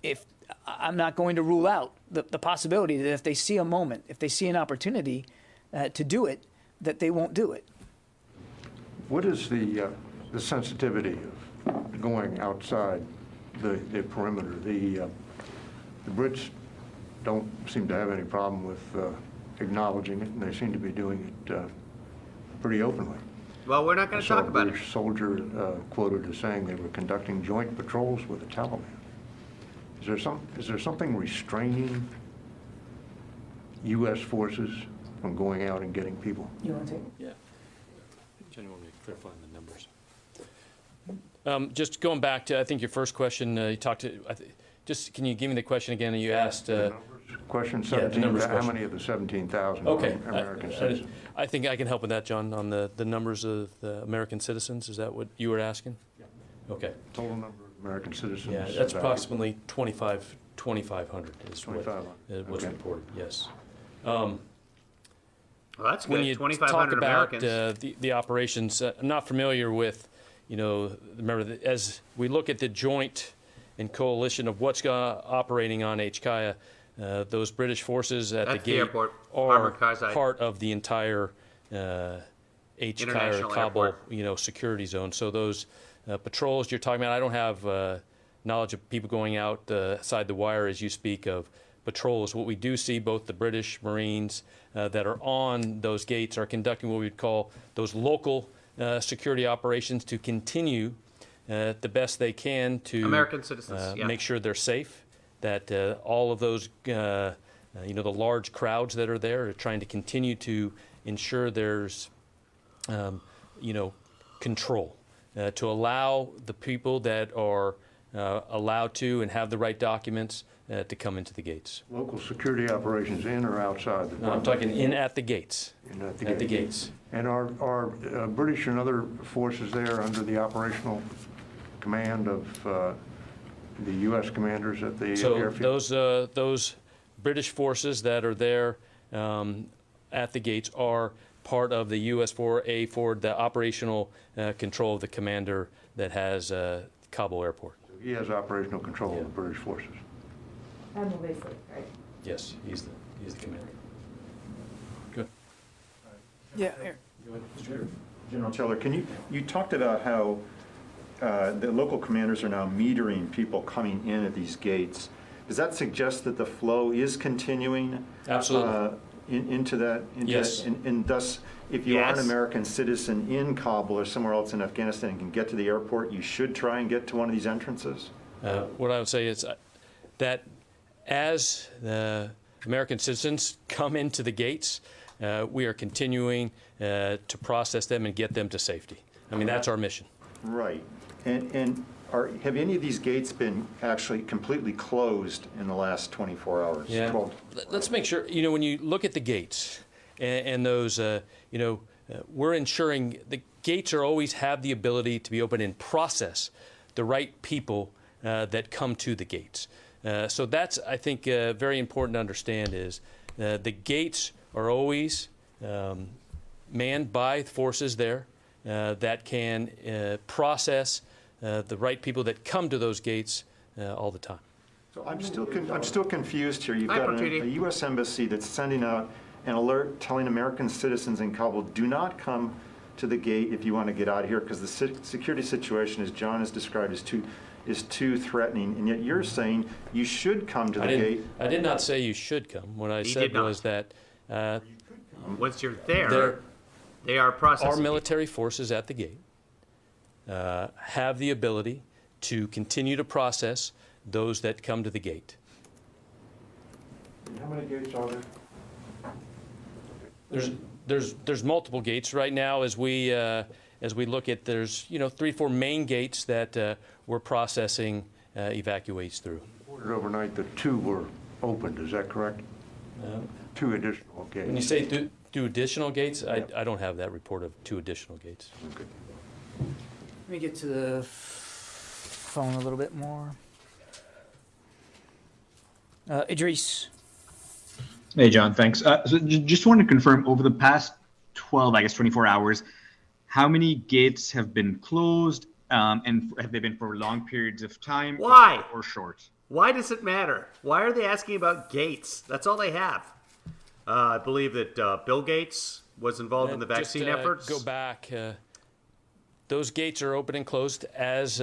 if I'm not going to rule out the possibility that if they see a moment, if they see an opportunity to do it, that they won't do it. What is the sensitivity of going outside the perimeter? The Brits don't seem to have any problem with acknowledging it, and they seem to be doing it pretty openly. Well, we're not going to talk about it. A soldier quoted as saying they were conducting joint patrols with the Taliban. Is there something restraining U.S. forces from going out and getting people? You want to take it? Yeah. Genuinely clarifying the numbers. Just going back to, I think, your first question, you talked to, just can you give me the question again? You asked. Question 17, how many of the 17,000 are American citizens? I think I can help with that, John, on the numbers of the American citizens. Is that what you were asking? Yeah. Okay. Total number of American citizens? Yeah, that's approximately 2,500 is what's reported, yes. Well, that's good. When you 2,500 talk Americans. about the operations, I'm not familiar with, remember, as we look at the joint and coalition of what's operating on HKIA, those British forces at the gate airport, are part of the entire HKIA or Kabul, security zone. So those patrols you're talking about, I don't have knowledge of people going outside the wire as you speak of patrols. What we do see, both the British Marines that are on those gates are conducting what we'd call those local security operations to continue the best they can to American citizens, make sure they're safe, that all of those, the large crowds that are there are trying to continue to ensure there's, control, to allow the people that are allowed to and have the right documents to come into the gates. Local security operations in or outside the No, I'm talking in at the gates. In at the gates. And are British and other forces there under the operational command of the U.S. commanders at the airfield? So those British forces that are there at the gates are part of the U.S.-4A for the operational control of the commander that has Kabul airport. So he has operational control of the British forces. Admiral Basely, right? Yes, he's the commander. Good. Yeah. General Teller, you talked about how the local commanders are now metering people coming in at these gates. Does that suggest that the flow is continuing? Absolutely. into that? Yes. And thus, if you are an American citizen in Kabul or somewhere else in Afghanistan and can get to the airport, you should try and get to one of these entrances? What I would say is that as the American citizens come into the gates, we are continuing to process them and get them to safety. I mean, that's our mission. Right. And have any of these gates been actually completely closed in the last 24 hours? Yeah. Let's make sure, you know, when you look at the gates and those, we're ensuring the gates are always have the ability to be open and process the right people that come to the gates. So that's, I think, very important to understand is the gates are always manned by forces there that can process the right people that come to those gates all the time. So I'm still confused here. You've got a U.S. embassy that's sending out an alert telling American citizens in Kabul, do not come to the gate if you want to get out of here, because the security situation, as John has described, is too threatening. And yet you're saying you should come to the gate. I did not say you should come. What I said was that once you're there, they are processing. Our military forces at the gate have the ability to continue to process those that come to the gate. How many gates are there? There's multiple gates right now as we look at. There's 3-4 main gates that we're processing evacuates through. Reported overnight that 2 were opened. Is that correct? 2 additional gates. When you say 2 additional gates, I don't have that report of 2 additional gates. Okay. Let me get to the phone a little bit more. Idris. Hey, John, thanks. So just wanted to confirm, over the past 24 hours, how many gates have been closed, and have they been for long periods of time? Why? Or short? Why does it matter? Why are they asking about gates? That's all they have. I believe that Bill Gates was involved in the vaccine efforts. Go back. Those gates are open and closed as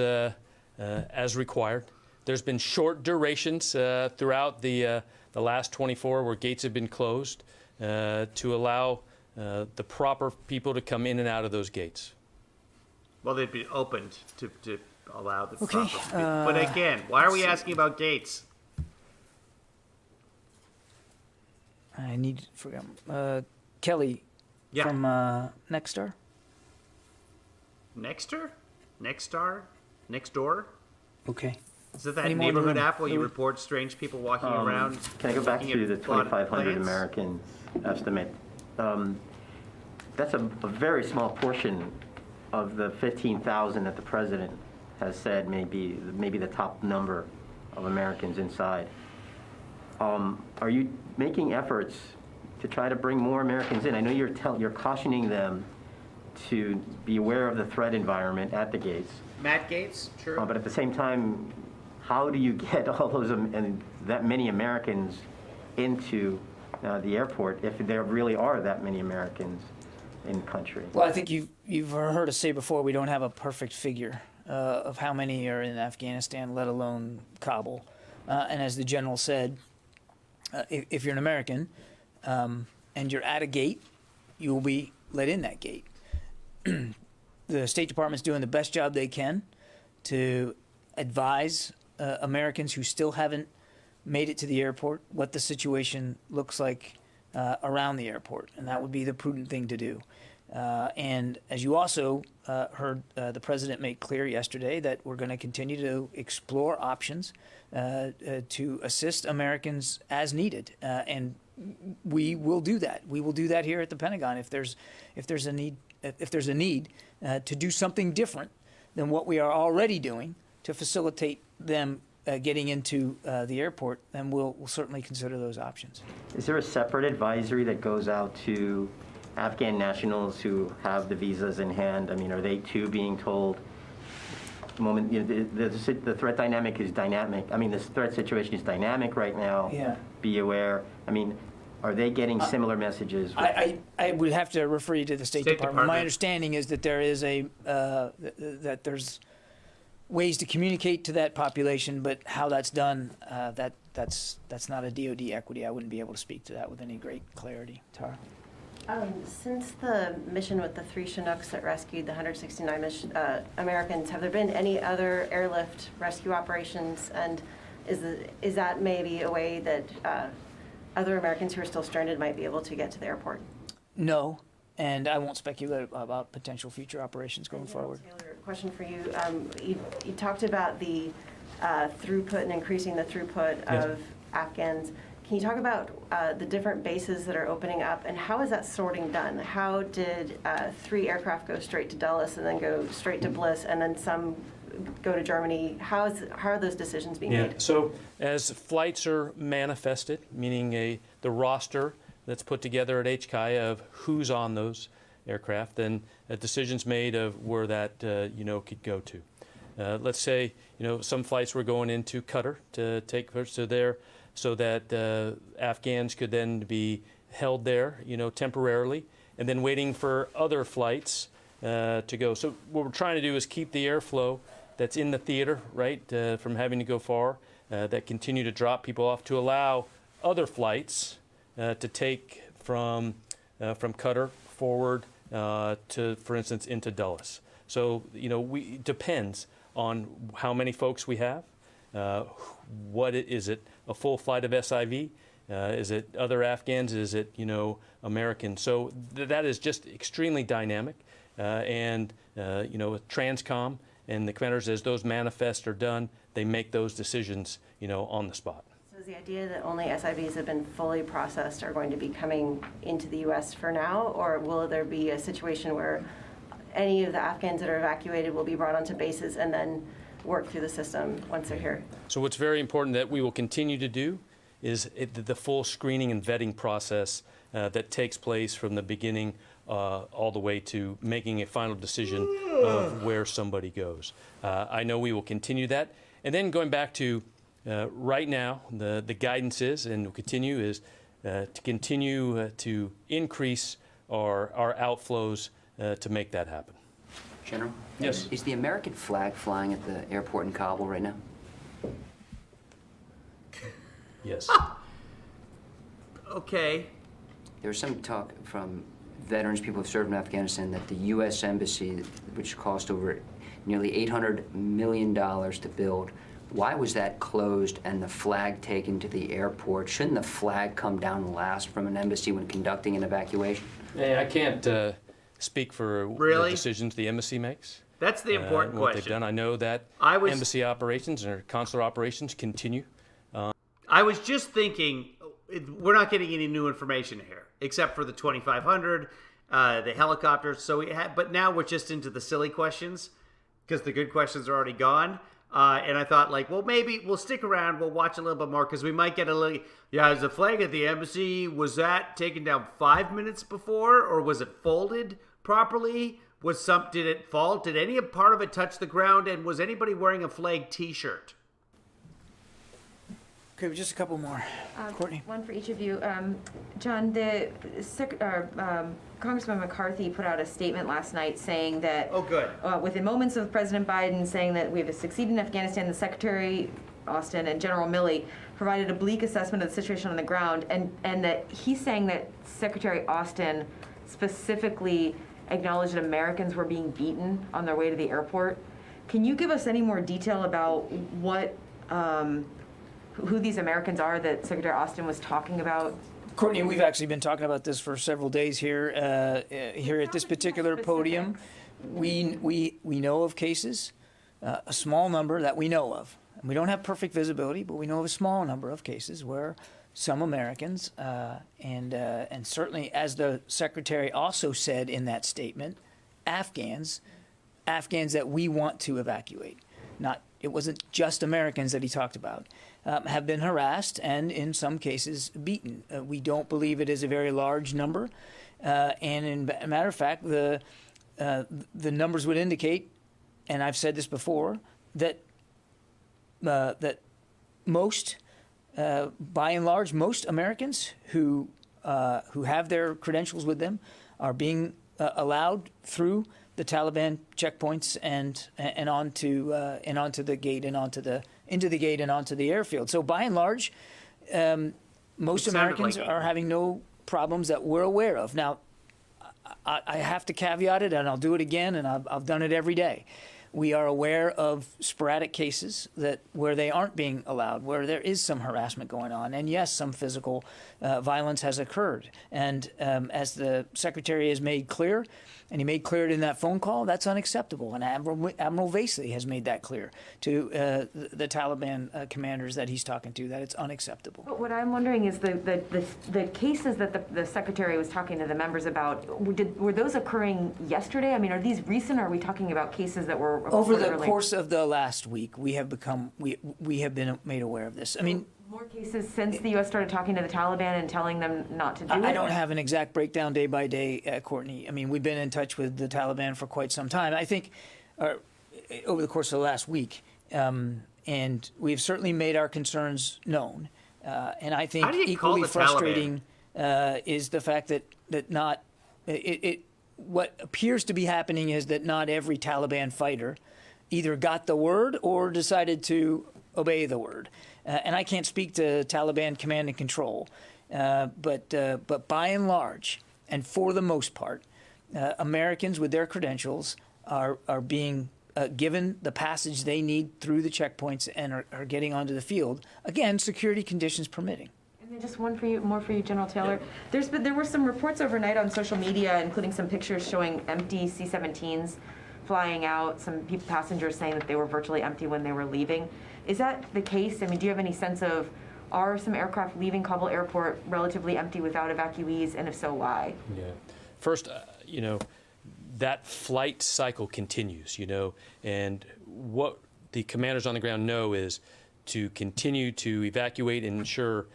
required. There's been short durations throughout the last 24 where gates have been closed to allow the proper people to come in and out of those gates. Well, they'd be opened to allow the proper people. But again, why are we asking about gates? I need to forget. Kelly from Nexstar. Next door? Okay. Is it that neighborhood app where you report strange people walking around? Can I go back to the 2,500 Americans estimate? That's a very small portion of the 15,000 that the president has said maybe the top number of Americans inside. Are you making efforts to try to bring more Americans in? I know you're cautioning them to be aware of the threat environment at the gates. Matt Gates, sure. But at the same time, how do you get all those and that many Americans into the airport if there really are that many Americans in the country? Well, I think you've heard us say before we don't have a perfect figure of how many are in Afghanistan, let alone Kabul. And as the general said, if you're an American and you're at a gate, you will be let in that gate. The State Department's doing the best job they can to advise Americans who still haven't made it to the airport what the situation looks like around the airport, and that would be the prudent thing to do. And as you also heard the president make clear yesterday, that we're going to continue to explore options to assist Americans as needed, and we will do that. We will do that here at the Pentagon if there's a need to do something different than what we are already doing to facilitate them getting into the airport, then we'll certainly consider those options. Is there a separate advisory that goes out to Afghan nationals who have the visas in hand? I mean, are they too being told, the moment the threat dynamic is dynamic? I mean, this threat situation is dynamic right now. Yeah. Be aware. I mean, are they getting similar messages? I would have to refer you to the State Department. My understanding is that there is that there's ways to communicate to that population, but how that's done, that that's not a DoD equity. I wouldn't be able to speak to that with any great clarity. Tara? Since the mission with the 3 Chinooks that rescued the 169 Americans, have there been any other airlift rescue operations? And is that maybe a way that other Americans who are still stranded might be able to get to the airport? No, and I won't speculate about potential future operations going forward. Taylor, question for you. You talked about the throughput and increasing the throughput of Afghans. Can you talk about the different bases that are opening up, and how is that sorting done? How did 3 aircraft go straight to Dulles and then go straight to Bliss, and then some go to Germany? How are those decisions being made? So as flights are manifested, meaning the roster that's put together at HCI of who's on those aircraft, then a decision's made of where that could go to. Let's say some flights were going into Qatar to take to there, so that Afghans could then be held there, temporarily, and then waiting for other flights to go. So what we're trying to do is keep the airflow that's in the theater, right, from having to go far, that continue to drop people off to allow other flights to take from Qatar forward to, for instance, into Dulles. So it depends on how many folks we have. Is it a full flight of SIV? Is it other Afghans? Is it Americans? So that is just extremely dynamic, and with Transcom and the commanders, as those manifests are done, they make those decisions on the spot. So is the idea that only SIVs have been fully processed are going to be coming into the U.S. for now, or will there be a situation where any of the Afghans that are evacuated will be brought onto bases and then work through the system once they're here? So what's very important that we will continue to do is the full screening and vetting process that takes place from the beginning all the way to making a final decision of where somebody goes. I know we will continue that. And then going back to right now, the guidance is, and will continue, is to continue to increase our outflows to make that happen. General? Yes. Is the American flag flying at the airport in Kabul right now? Yes. Okay. There was some talk from veterans, people who served in Afghanistan, that the U.S. Embassy, which cost over nearly $800 million to build, why was that closed and the flag taken to the airport? Shouldn't the flag come down last from an embassy when conducting an evacuation? I can't speak for the decisions the embassy makes. That's the important what question. They've done. I know that embassy operations or consular operations continue. I was just thinking, we're not getting any new information here, except for the 2,500, the helicopters. So but now we're just into the silly questions because the good questions are already gone. And I thought, well, maybe we'll stick around. We'll watch a little bit more because we might get a little. Yeah, is the flag at the embassy, was that taken down 5 minutes before, or was it folded properly? Did it fall? Did any part of it touch the ground? And was anybody wearing a flag T-shirt? Okay, just a couple more. Courtney. One for each of you. John, Congressman McCarthy put out a statement last night saying that, within moments of President Biden saying that we have succeeded in Afghanistan, the Secretary Austin and General Milley provided a bleak assessment of the situation on the ground, and that he's saying that Secretary Austin specifically acknowledged that Americans were being beaten on their way to the airport. Can you give us any more detail about what who these Americans are that Secretary Austin was talking about? Courtney, we've actually been talking about this for several days here here at this particular podium. We know of cases, a small number that we know of. And we don't have perfect visibility, but we know of a small number of cases where some Americans, and certainly as the Secretary also said in that statement, Afghans that we want to evacuate. It wasn't just Americans that he talked about, have been harassed and in some cases beaten. We don't believe it is a very large number. And in a matter of fact, the numbers would indicate, and I've said this before, that most, by and large, most Americans who have their credentials with them are being allowed through the Taliban checkpoints and onto the gate and onto the into the gate and onto the airfield. So by and large, most Americans are having no problems that we're aware of. Now, I have to caveat it, and I'll do it again, and I've done it every day. We are aware of sporadic cases where they aren't being allowed, where there is some harassment going on, and yes, some physical violence has occurred. And as the Secretary has made clear, and he made clear in that phone call, that's unacceptable. And Admiral Vasey has made that clear to the Taliban commanders that he's talking to, that it's unacceptable. But what I'm wondering is the cases that the Secretary was talking to the members about, were those occurring yesterday? I mean, are these recent, or are we talking about cases that were over the course of the last week? We have been made aware of this. I mean, more cases since the U.S. started talking to the Taliban and telling them not to do it? I don't have an exact breakdown day by day, Courtney. I mean, we've been in touch with the Taliban for quite some time. I think over the course of the last week, and we've certainly made our concerns known. And I think equally frustrating is the fact that what appears to be happening is that not every Taliban fighter either got the word or decided to obey the word. And I can't speak to Taliban command and control, but by and large, and for the most part, Americans with their credentials are being given the passage they need through the checkpoints and are getting onto the field. Again, security conditions permitting. And then just more for you, General Taylor. There were some reports overnight on social media, including some pictures showing empty C-17s flying out, some passengers saying that they were virtually empty when they were leaving. Is that the case? I mean, do you have any sense of, are some aircraft leaving Kabul airport relatively empty without evacuees, and if so, why? Yeah. First, that flight cycle continues, and what the commanders on the ground know is to continue to evacuate and ensure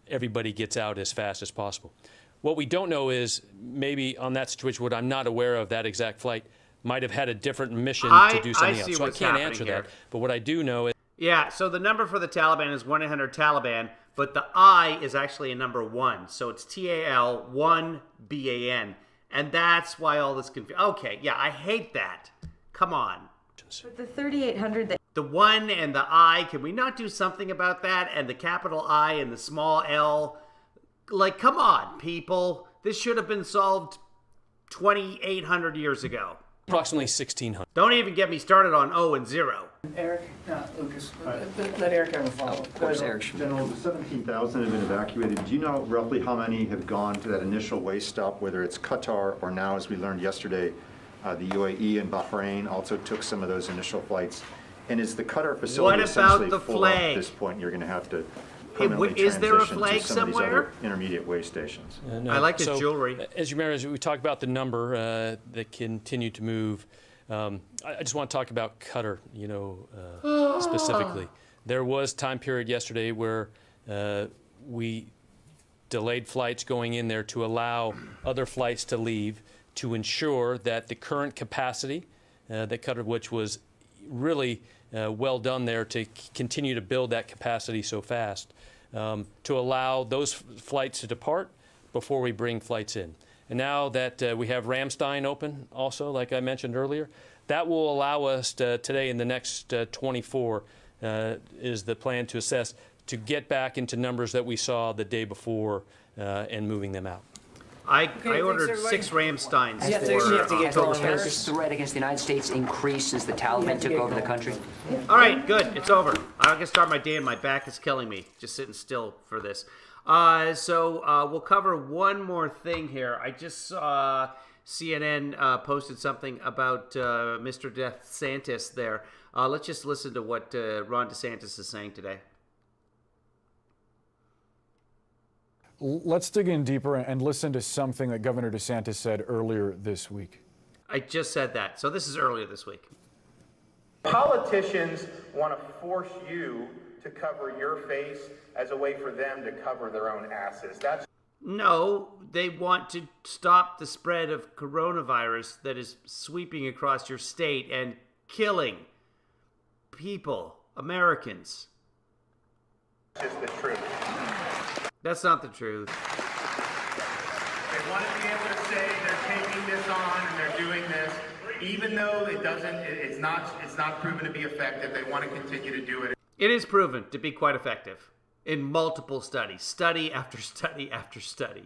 everybody gets out as fast as possible. What we don't know is maybe on that situation, what I'm not aware of, that exact flight might have had a different mission to do something else. So I can't answer that. But what I do know is... Yeah, so the number for the Taliban is 1-800-TALIBAN, but the I is actually a number 1. So it's TAL1BAN. And that's why all this confusion. Okay, yeah, I hate that. Come on. But the 3,800... The 1 and the I, can we not do something about that? And the capital I and the small L. Like, come on, people. This should have been solved 2,800 years ago. Approximately 1,600. Don't even get me started on O and 0. Eric, Lucas, let Eric have a follow-up. Of course, Eric. General, the 17,000 have been evacuated. Do you know roughly how many have gone to that initial way stop, whether it's Qatar or now, as we learned yesterday, the UAE and Bahrain also took some of those initial flights? And is the Qatar facility essentially full at this point? You're going to have to permanently is there a transition flag to some of these somewhere? other intermediate way stations. No. I like his jewelry. As you remember, as we talked about the number that continue to move, I just want to talk about Qatar, specifically. There was time period yesterday where we delayed flights going in there to allow other flights to leave to ensure that the current capacity that Qatar, which was really well done there to continue to build that capacity so fast, to allow those flights to depart before we bring flights in. And now that we have Ramstein open also, like I mentioned earlier, that will allow us today in the next 24 is the plan to assess to get back into numbers that we saw the day before and moving them out. I ordered 6 Ramsteins for Terrorist threat against the United States increased since the Taliban took over the country. All right, good. It's over. I can start my day and my back is killing me just sitting still for this. So we'll cover one more thing here. I just saw CNN posted something about Mr. DeSantis there. Let's just listen to what Ron DeSantis is saying today. Let's dig in deeper and listen to something that Governor DeSantis said earlier this week. I just said that. So this is earlier this week. Politicians want to force you to cover your face as a way for them to cover their own asses. No, they want to stop the spread of coronavirus that is sweeping across your state and killing people, Americans. It's the truth. That's not the truth. They want to be able to say they're taking this on and they're doing this, even though it's not proven to be effective. They want to continue to do it. It is proven to be quite effective in multiple studies, study after study after study.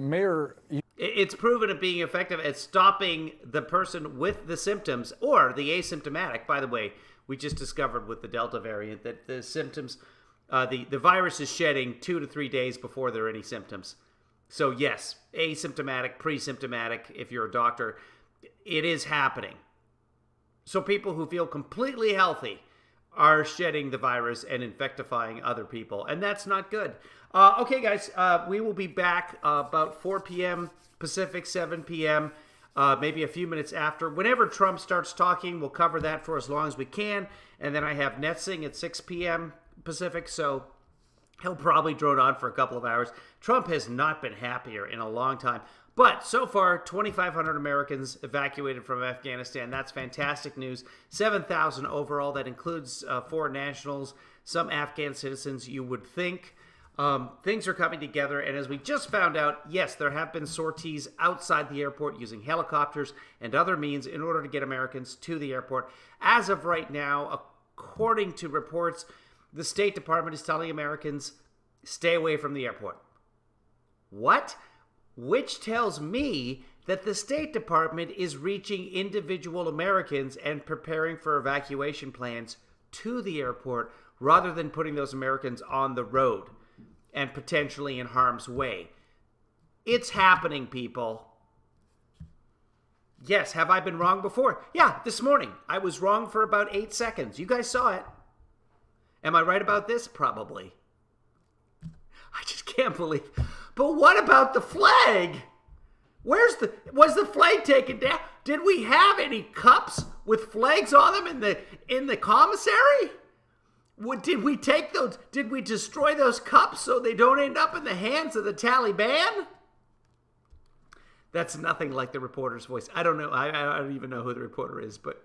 Mayor, it's proven at being effective at stopping the person with the symptoms or the asymptomatic. By the way, we just discovered with the Delta variant that the symptoms, the virus is shedding 2 to 3 days before there are any symptoms. So yes, asymptomatic, pre-symptomatic, if you're a doctor, it is happening. So people who feel completely healthy are shedding the virus and infectifying other people, and that's not good. Okay, guys, we will be back about 4 p.m. Pacific, 7 p.m., maybe a few minutes after. Whenever Trump starts talking, we'll cover that for as long as we can, and then I have Netsing at 6 p.m. Pacific, so he'll probably drone on for a couple of hours. Trump has not been happier in a long time. But so far, 2,500 Americans evacuated from Afghanistan. That's fantastic news. 7,000 overall. That includes foreign nationals, some Afghan citizens, you would think. Things are coming together. And as we just found out, yes, there have been sorties outside the airport using helicopters and other means in order to get Americans to the airport. As of right now, according to reports, the State Department is telling Americans, stay away from the airport. What? Which tells me that the State Department is reaching individual Americans and preparing for evacuation plans to the airport rather than putting those Americans on the road and potentially in harm's way. It's happening, people. Yes, have I been wrong before? Yeah, this morning. I was wrong for about 8 seconds. You guys saw it. Am I right about this? Probably. I just can't believe. But what about the flag? Was the flag taken down? Did we have any cups with flags on them in the commissary? Did we take those? Did we destroy those cups so they don't end up in the hands of the Taliban? That's nothing like the reporter's voice. I don't know. I don't even know who the reporter is, but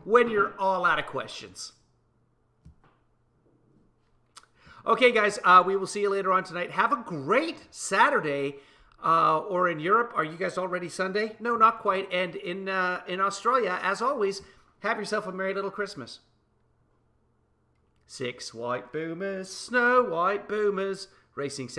when you're all out of questions. Okay, guys, we will see you later on tonight. Have a great Saturday. Or in Europe, are you guys already Sunday? No, not quite. And in Australia, as always, have yourself a merry little Christmas. 6 white boomers, snow white boomers, racing